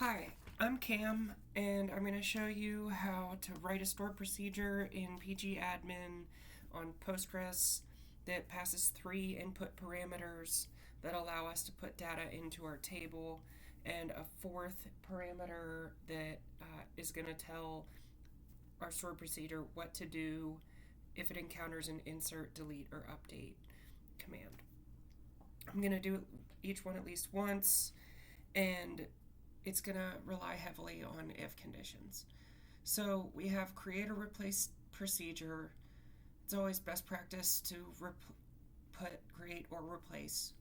Hi, I'm Cam, and I'm going to show you how to write a stored procedure in pgadmin on Postgres that passes three input parameters that allow us to put data into our table, and a fourth parameter that is going to tell our stored procedure what to do if it encounters an insert, delete, or update command. I'm going to do each one at least once, and it's going to rely heavily on if conditions. So we have create or replace procedure. It's always best practice to create or replace.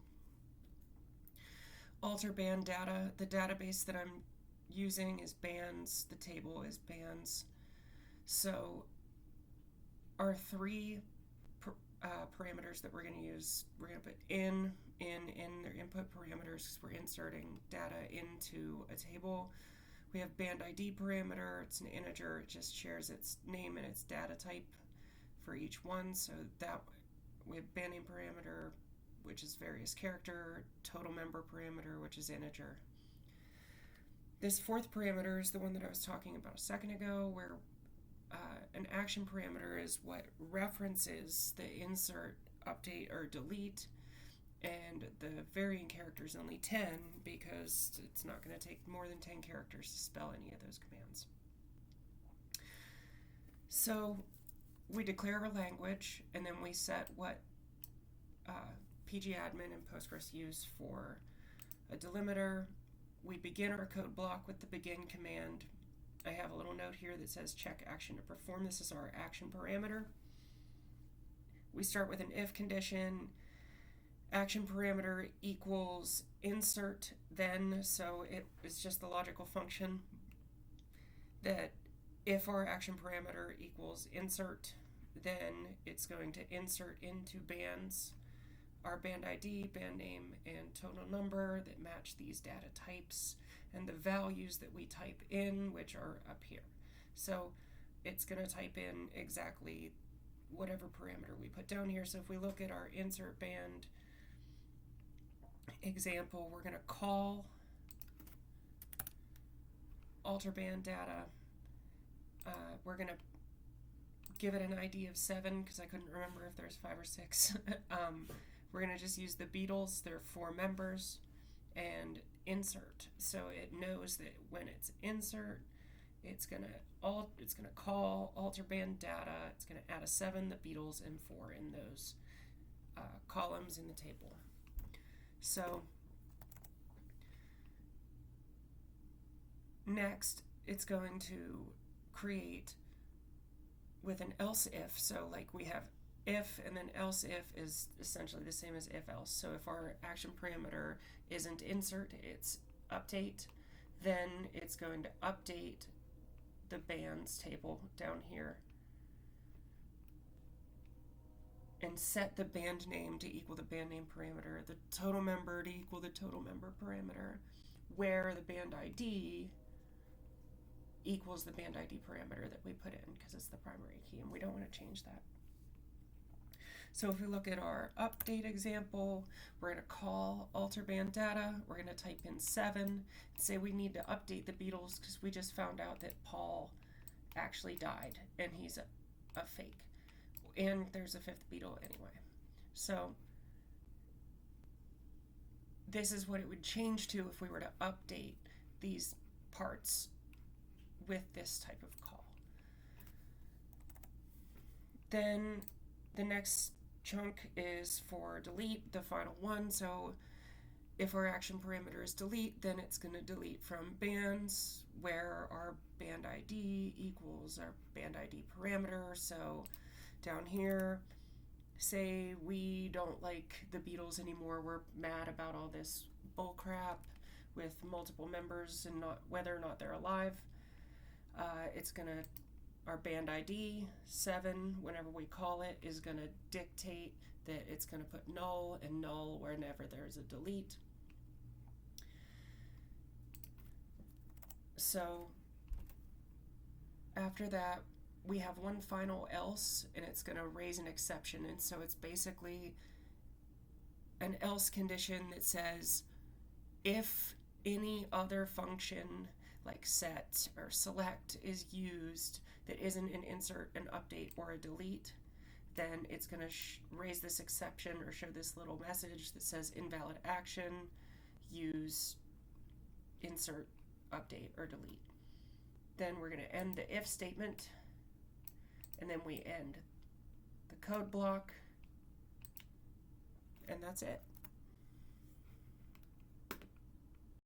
Alter band data. The database that I'm using is bands. The table is bands. So our three parameters that we're going to use, we're going to put in their input parameters because we're inserting data into a table. We have band ID parameter. It's an integer. It just shares its name and its data type for each one. So that we have band name parameter, which is various character, total member parameter, which is integer. This fourth parameter is the one that I was talking about a second ago, where an action parameter is what references the insert, update, or delete, and the variant character is only 10 because it's not going to take more than 10 characters to spell any of those commands. So we declare our language, and then we set what pgadmin and Postgres use for a delimiter. We begin our code block with the begin command. I have a little note here that says check action to perform. This is our action parameter. We start with an if condition. Action parameter equals insert then, so it is just the logical function that if our action parameter equals insert, then it's going to insert into bands our band ID, band name, and total number that match these data types and the values that we type in, which are up here. So it's going to type in exactly whatever parameter we put down here. So if we look at our insert band example, we're going to call alter band data. We're going to give it an ID of 7 because I couldn't remember if there's 5 or 6. We're going to just use the Beatles. There are 4 members, and insert. So it knows that when it's insert, it's going to call alter band data. It's going to add a 7, the Beatles, and 4 in those columns in the table. So next, it's going to create with an else if. So like we have if, and then else if is essentially the same as if else. So if our action parameter isn't insert, it's update, then it's going to update the bands table down here and set the band name to equal the band name parameter, the total member to equal the total member parameter, where the band ID equals the band ID parameter that we put in because it's the primary key, and we don't want to change that. So if we look at our update example, we're going to call alter band data. We're going to type in 7 and say we need to update the Beatles because we just found out that Paul actually died and he's a fake. And there's a 5th Beatle anyway. So this is what it would change to if we were to update these parts with this type of call. Then the next chunk is for delete, the final one. So if our action parameter is delete, then it's going to delete from bands where our band ID equals our band ID parameter. So down here, say we don't like the Beatles anymore. We're mad about all this bullcrap with multiple members and not whether or not they're alive. It's going to our band ID 7, whenever we call it, is going to dictate that it's going to put null and null whenever there's a delete. So after that, we have one final else, and it's going to raise an exception. And so it's basically an else condition that says if any other function like set or select is used that isn't an insert, an update, or a delete, then it's going to raise this exception or show this little message that says invalid action, use insert, update, or delete. Then we're going to end the if statement, and then we end the code block, and that's it.